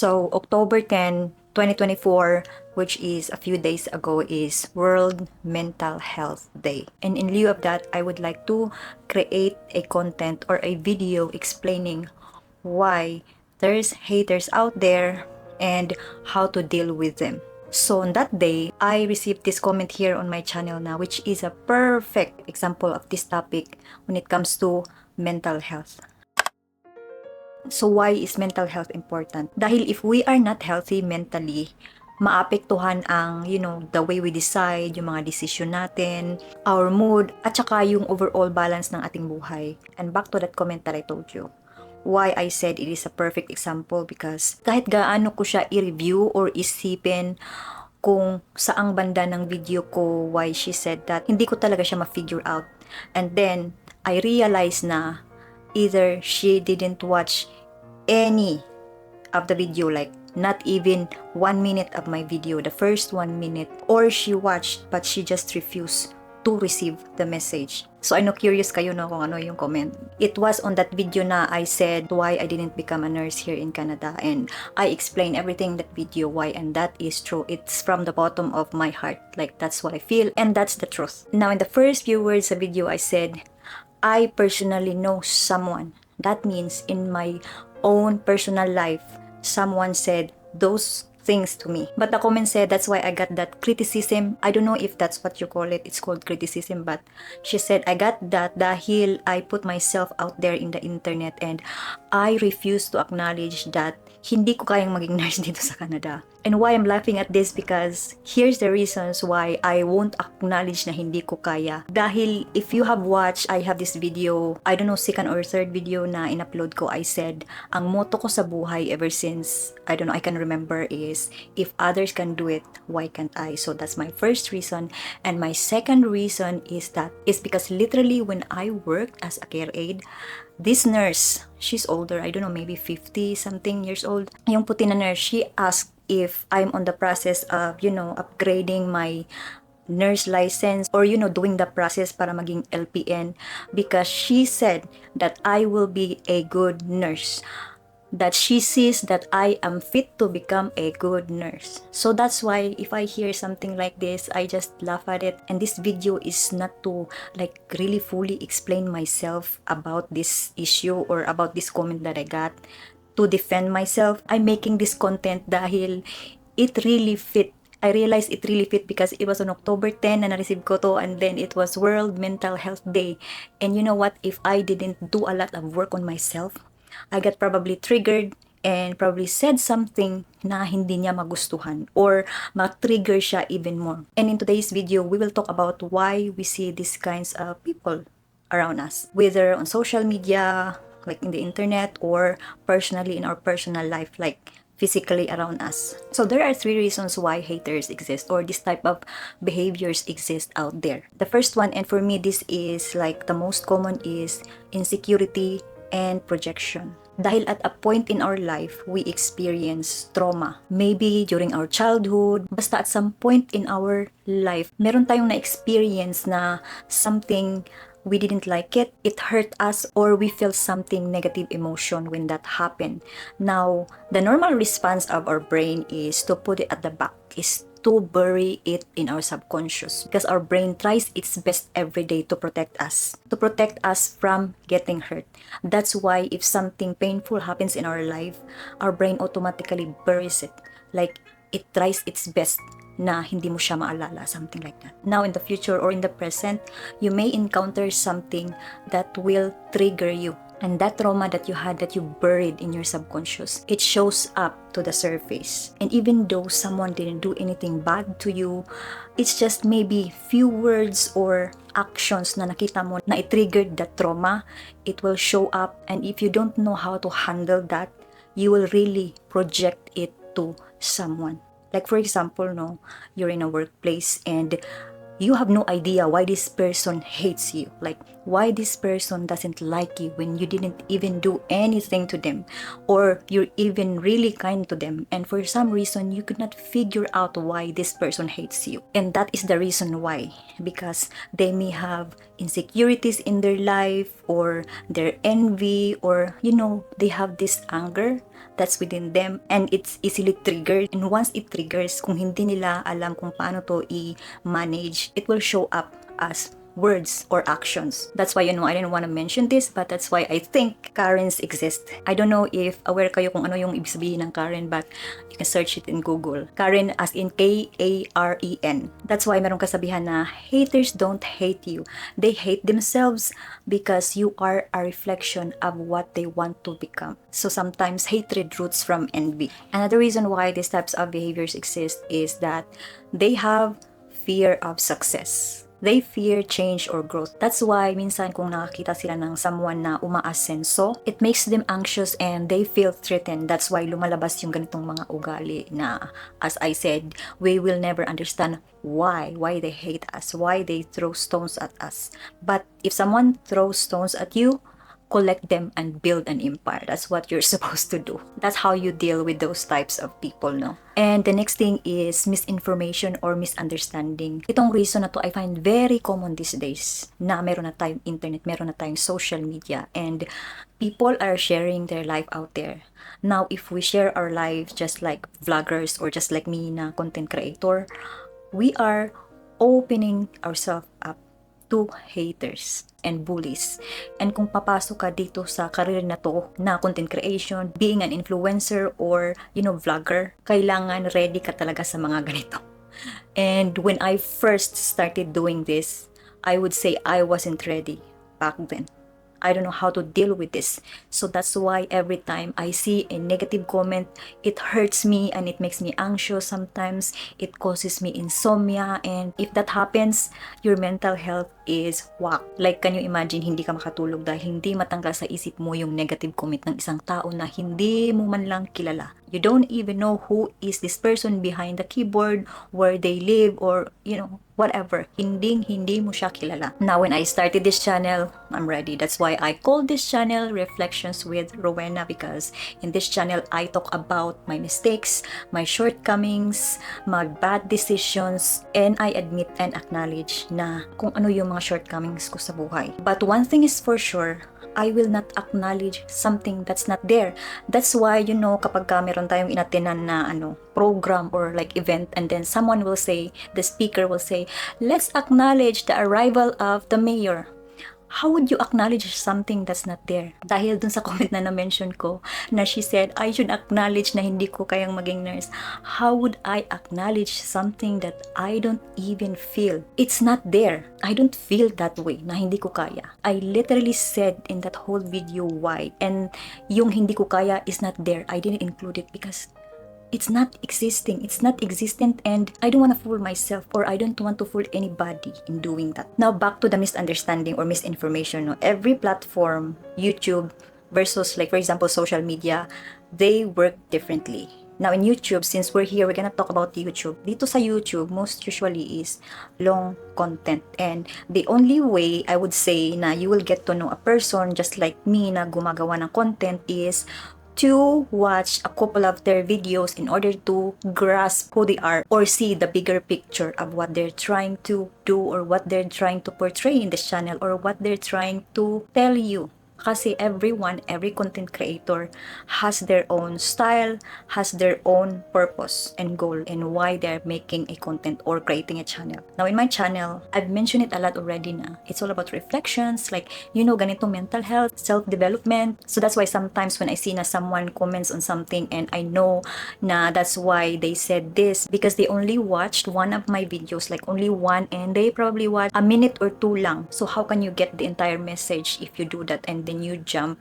So, October 10, 2024, which is a few days ago, is World Mental Health Day. And in lieu of that, I would like to create a content or a video explaining why there's haters out there and how to deal with them. So on that day, I received this comment here on my channel now, which is a perfect example of this topic when it comes to mental health. So why is mental health important? Dahil if we are not healthy mentally, maapektuhan ang, the way we decide, yung mga decision natin, our mood, at saka yung overall balance ng ating buhay. And back to that comment that I told you. Why I said it is a perfect example, because kahit gaano ko siya i-review or isipin kung saang banda ng video ko why she said that, hindi ko talaga siya ma-figure out. And then, I realized na either she didn't watch any of the video, like not even 1 minute of my video, the first 1 minute, or she watched but she just refused to receive the message. So I know curious kayo no kung ano yung comment. It was on that video na I said why I didn't become a nurse here in Canada, and I explained everything in that video why, and that is true. It's from the bottom of my heart. Like that's what I feel, and that's the truth. Now in the first few words sa video, I said I personally know someone. That means in my own personal life, someone said those things to me. But the comment said that's why I got that criticism. I don't know if that's what you call it. It's called criticism. But she said I got that dahil I put myself out there in the internet and I refuse to acknowledge that hindi ko kayang maging nurse dito sa Canada. And why I'm laughing at this, because here's the reasons why I won't acknowledge na hindi ko kaya. Dahil if you have watched, I have this video, I don't know, second or third video na in-upload ko, I said, ang motto ko sa buhay ever since, I don't know, I can remember is, if others can do it, why can't I? So that's my first reason. And my second reason is because literally when I worked as a care aide, this nurse, she's older, I don't know, maybe 50 something years old, yung puti na nurse, she asked if I'm on the process of, upgrading my nurse license or, doing the process para maging LPN, because she said that I will be a good nurse, that she sees that I am fit to become a good nurse. So that's why if I hear something like this, I just laugh at it. And this video is not to like really fully explain myself about this issue or about this comment that I got to defend myself. I'm making this content dahil it really fit. I realized it really fit because it was on October 10 na na-receive ko to, and then it was World Mental Health Day. And you know what? If I didn't do a lot of work on myself, I got probably triggered and probably said something na hindi niya magustuhan or ma-trigger siya even more. And in today's video, we will talk about why we see these kinds of people around us, whether on social media, like in the internet, or personally in our personal life, like physically around us. So there are 3 reasons why haters exist or this type of behaviors exist out there. The first one, and for me this is like the most common, is insecurity and projection. Dahil at a point in our life, we experience trauma. Maybe during our childhood, basta at some point in our life, meron tayong na-experience na something we didn't like it hurt us, or we feel something negative emotion when that happened. Now, the normal response of our brain is to put it at the back, is to bury it in our subconscious, because our brain tries its best every day to protect us from getting hurt. That's why if something painful happens in our life, our brain automatically buries it, like it tries its best na hindi mo siya maalala, something like that. Now in the future or in the present, you may encounter something that will trigger you. And that trauma that you had, that you buried in your subconscious, it shows up to the surface. And even though someone didn't do anything bad to you, it's just maybe few words or actions na nakita mo na it-triggered that trauma, it will show up. And if you don't know how to handle that, you will really project it to someone. Like for example, you're in a workplace and you have no idea why this person hates you. Like why this person doesn't like you when you didn't even do anything to them, or you're even really kind to them, and for some reason you could not figure out why this person hates you. And that is the reason why, because they may have insecurities in their life, or their envy, or they have this anger that's within them, and it's easily triggered. And once it triggers, kung hindi nila alam kung paano to i-manage, it will show up as words or actions. That's why, I didn't want to mention this, but that's why I think Karens exist. I don't know if aware kayo kung ano yung ibig sabihin ng Karen, but you can search it in Google. Karen as in Karen. That's why meron kasabihan na haters don't hate you. They hate themselves because you are a reflection of what they want to become. So sometimes hatred roots from envy. Another reason why these types of behaviors exist is that they have fear of success. They fear change or growth. That's why minsan kung nakakita sila ng someone na umaasenso, it makes them anxious and they feel threatened. That's why lumalabas yung ganitong mga ugali na, as I said, we will never understand why they hate us, why they throw stones at us. But if someone throws stones at you, collect them and build an empire. That's what you're supposed to do. That's how you deal with those types of people, no? And the next thing is misinformation or misunderstanding. Itong reason na to I find very common these days, na meron na tayong internet, meron na tayong social media, and people are sharing their life out there. Now, if we share our lives just like vloggers or just like me na content creator, we are opening ourselves up to haters and bullies. And kung papasok ka dito sa career na to, na content creation, being an influencer or, vlogger, kailangan ready ka talaga sa mga ganito. And when I first started doing this, I would say I wasn't ready back then. I don't know how to deal with this. So that's why every time I see a negative comment, it hurts me and it makes me anxious sometimes. It causes me insomnia, and if that happens, your mental health is whack. Like, can you imagine, hindi ka makatulog dahil hindi matanggal sa isip mo yung negative comment ng isang tao na hindi mo man lang kilala. You don't even know who is this person behind the keyboard, where they live, or, whatever. Hindi mo siya kilala. Now, when I started this channel, I'm ready. That's why I called this channel Reflections with Rowena, because in this channel, I talk about my mistakes, my shortcomings, my bad decisions, and I admit and acknowledge na kung ano yung mga shortcomings ko sa buhay. But one thing is for sure, I will not acknowledge something that's not there. That's why, kapag meron tayong inatinan na program or like event, and then someone will say, the speaker will say, let's acknowledge the arrival of the mayor. How would you acknowledge something that's not there? Dahil dun sa comment na na-mention ko, na she said, I should acknowledge na hindi ko kayang maging nurse. How would I acknowledge something that I don't even feel? It's not there. I don't feel that way, na hindi ko kaya. I literally said in that whole video why. And yung hindi ko kaya is not there. I didn't include it because it's not existing. It's not existent, and I don't want to fool myself, or I don't want to fool anybody in doing that. Now, back to the misunderstanding or misinformation. No? Every platform, YouTube versus, like, for example, social media, they work differently. Now, in YouTube, since we're here, we're gonna talk about YouTube. Dito sa YouTube, most usually is long content. And the only way, I would say, na you will get to know a person just like me na gumagawa ng content is to watch a couple of their videos in order to grasp who they are or see the bigger picture of what they're trying to do or what they're trying to portray in this channel or what they're trying to tell you. Kasi every content creator has their own style, has their own purpose and goal and why they're making a content or creating a channel. Now, in my channel, I've mentioned it a lot already na. It's all about reflections, like, ganito, mental health, self-development. So that's why sometimes when I see na someone comments on something and I know na that's why they said this, because they only watched one of my videos, like only one, and they probably watched a minute or two lang. So how can you get the entire message if you do that and then you jump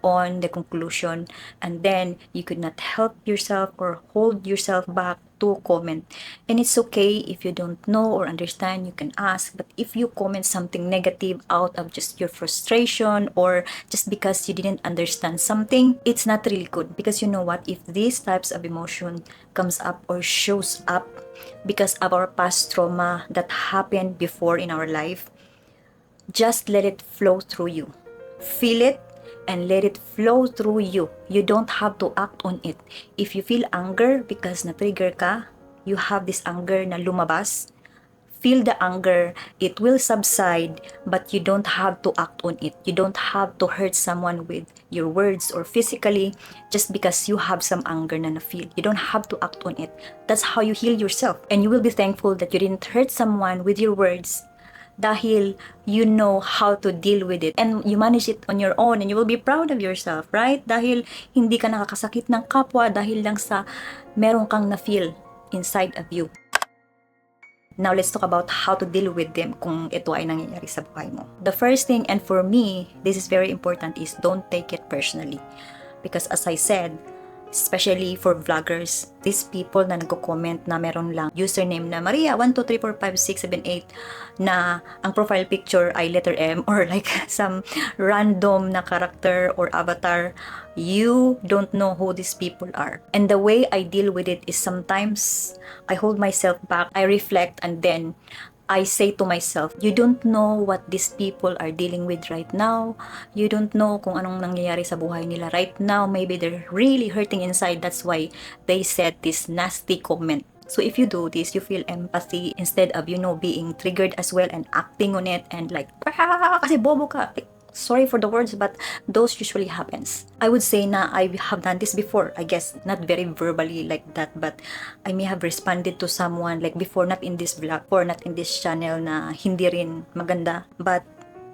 on the conclusion, and then you could not help yourself or hold yourself back to comment? And it's okay if you don't know or understand, you can ask. But if you comment something negative out of just your frustration or just because you didn't understand something, it's not really good. Because you know what, if these types of emotion comes up or shows up because of our past trauma that happened before in our life, just let it flow through you. Feel it and let it flow through you. You don't have to act on it. If you feel anger because na-trigger ka, you have this anger na lumabas, feel the anger, it will subside, but you don't have to act on it. You don't have to hurt someone with your words or physically just because you have some anger na na-feel. You don't have to act on it. That's how you heal yourself. And you will be thankful that you didn't hurt someone with your words dahil you know how to deal with it and you manage it on your own, and you will be proud of yourself, right? Dahil hindi ka nakakasakit ng kapwa dahil lang sa meron kang na-feel inside of you. Now, let's talk about how to deal with them kung ito ay nangyayari sa buhay mo. The first thing, and for me, this is very important, is don't take it personally. Because as I said, especially for vloggers, these people na nagko-comment na meron lang username na Maria 1234567 na ang profile picture ay letter M or like some random na character or avatar, you don't know who these people are. And the way I deal with it is sometimes I hold myself back, I reflect, and then I say to myself, you don't know what these people are dealing with right now. You don't know kung anong nangyayari sa buhay nila right now. Maybe they're really hurting inside. That's why they said this nasty comment. So if you do this, you feel empathy instead of, being triggered as well and acting on it and like, kasi bobo ka. Like, sorry for the words, but those usually happens. I would say na I have done this before. I guess not very verbally like that, but I may have responded to someone like before, not in this vlog or not in this channel na hindi rin maganda. But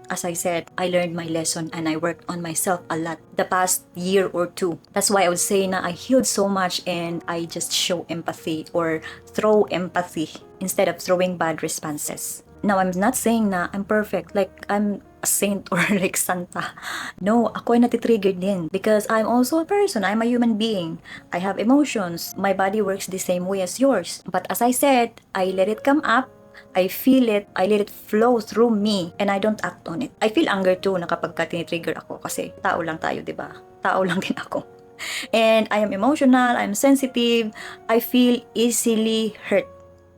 as I said, I learned my lesson and I worked on myself a lot the past year or two. That's why I would say na I healed so much and I just show empathy or throw empathy instead of throwing bad responses. Now, I'm not saying na I'm perfect, like I'm a saint or like Santa. No, ako ay natitrigger din because I'm also a person. I'm a human being. I have emotions. My body works the same way as yours. But as I said, I let it come up. I feel it, I let it flow through me, and I don't act on it. I feel anger too na kapag tinitrigger ako kasi tao lang tayo, diba? Tao lang din ako. And I am emotional, I'm sensitive, I feel easily hurt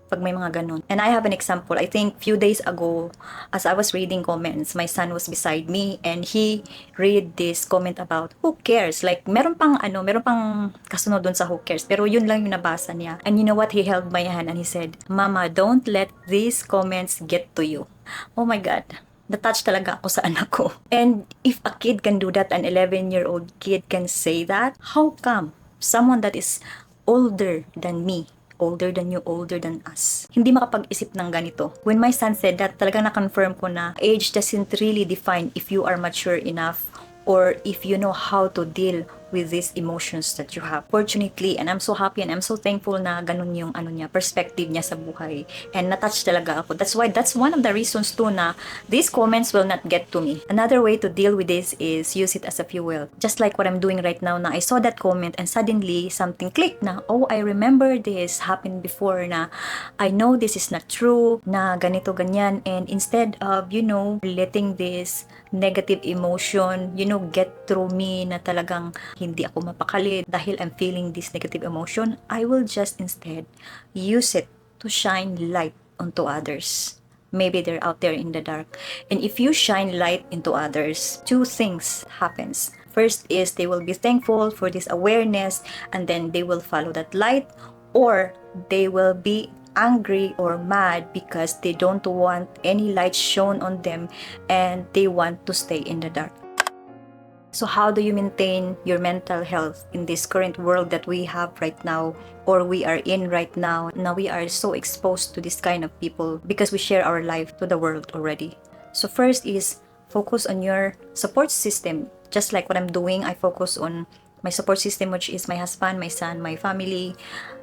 pag may mga ganun. And I have an example. I think few days ago, as I was reading comments, my son was beside me and he read this comment about who cares? Like, meron pang kasunod dun sa who cares. Pero yun lang yung nabasa niya. And you know what? He held my hand and he said, Mama, don't let these comments get to you. Oh my God. Na-touch talaga ako sa anak ko. And if a kid can do that, an 11-year-old kid can say that, how come someone that is older than me, older than you, older than us, hindi makapag-isip ng ganito? When my son said that, talagang na-confirm ko na age doesn't really define if you are mature enough or if you know how to deal with these emotions that you have. Fortunately, and I'm so happy and I'm so thankful na ganun yung perspective niya sa buhay. And na-touch talaga ako. That's one of the reasons too na these comments will not get to me. Another way to deal with this is use it as a fuel. Just like what I'm doing right now na I saw that comment and suddenly something clicked na, oh, I remember this happened before na I know this is not true, na ganito ganyan. And instead of, letting this negative emotion, get through me na talagang hindi ako mapakali dahil I'm feeling this negative emotion, I will just instead use it to shine light onto others. Maybe they're out there in the dark. And if you shine light into others, two things happens. First is they will be thankful for this awareness and then they will follow that light, or they will be angry or mad because they don't want any light shown on them and they want to stay in the dark. So how do you maintain your mental health in this current world that we have right now, or we are in right now? Now we are so exposed to this kind of people because we share our life to the world already. So first is focus on your support system. Just like what I'm doing, I focus on my support system, which is my husband, my son, my family,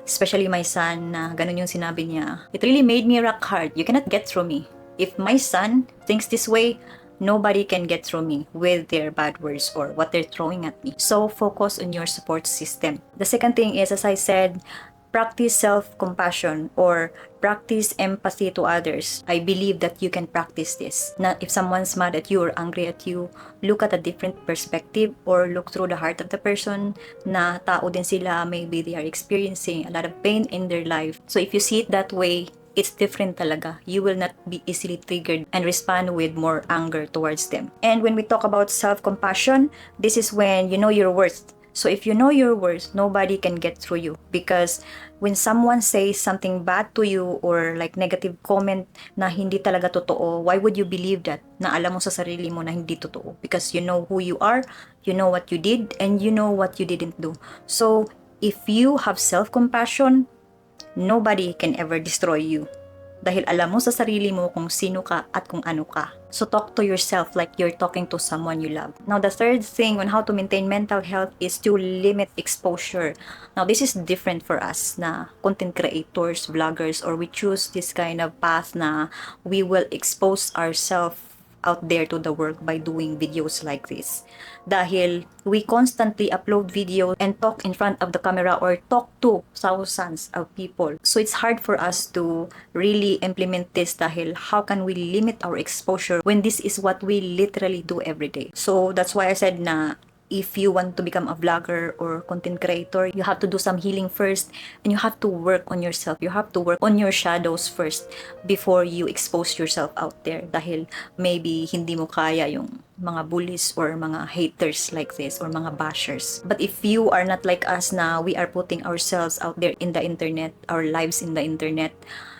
especially my son, na ganun yung sinabi niya. It really made me rock hard. You cannot get through me. If my son thinks this way, nobody can get through me with their bad words or what they're throwing at me. So focus on your support system. The second thing is, as I said, practice self-compassion or practice empathy to others. I believe that you can practice this. Not if someone's mad at you or angry at you, look at a different perspective or look through the heart of the person na tao din sila. Maybe they are experiencing a lot of pain in their life. So if you see it that way, it's different talaga. You will not be easily triggered and respond with more anger towards them. And when we talk about self-compassion, this is when you know your worth. So if you know your worth, nobody can get through you. Because when someone says something bad to you or like negative comment na hindi talaga totoo, why would you believe that? Na alam mo sa sarili mo na hindi totoo. Because you know who you are, you know what you did, and you know what you didn't do. So if you have self-compassion, nobody can ever destroy you. Dahil alam mo sa sarili mo kung sino ka at kung ano ka. So talk to yourself like you're talking to someone you love. Now the third thing on how to maintain mental health is to limit exposure. Now this is different for us na content creators, vloggers, or we choose this kind of path na we will expose ourselves out there to the world by doing videos like this. Dahil we constantly upload video and talk in front of the camera or talk to thousands of people. So it's hard for us to really implement this dahil how can we limit our exposure when this is what we literally do every day. So that's why I said na if you want to become a vlogger or content creator, you have to do some healing first and you have to work on yourself. You have to work on your shadows first before you expose yourself out there dahil maybe hindi mo kaya yung mga bullies or mga haters like this or mga bashers. But if you are not like us na we are putting ourselves out there in the internet, our lives in the internet,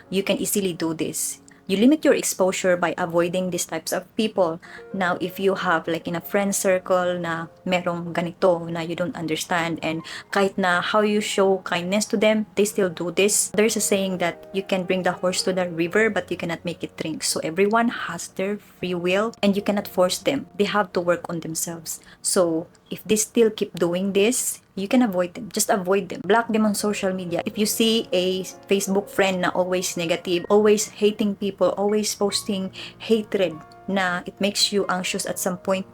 you can easily do this. You limit your exposure by avoiding these types of people. Now, if you have like in a friend circle na merong ganito na you don't understand and kahit na how you show kindness to them, they still do this. There's a saying that you can bring the horse to the river but you cannot make it drink. So everyone has their free will and you cannot force them. They have to work on themselves. So if they still keep doing this, you can avoid them. Just avoid them. Block them on social media. If you see a Facebook friend na always negative, always hating people, always posting hatred na it makes you anxious at some point,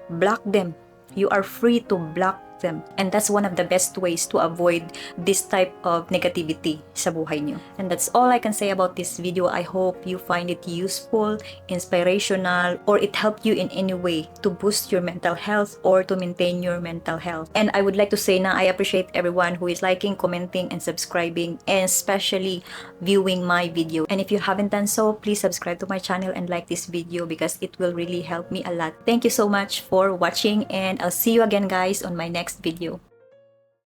block them. You are free to block them. And that's one of the best ways to avoid this type of negativity sa buhay nyo. And that's all I can say about this video. I hope you find it useful, inspirational, or it helped you in any way to boost your mental health or to maintain your mental health. And I would like to say na I appreciate everyone who is liking, commenting, and subscribing, and especially viewing my video. And if you haven't done so, please subscribe to my channel and like this video because it will really help me a lot. Thank you so much for watching and I'll see you again guys on my next video.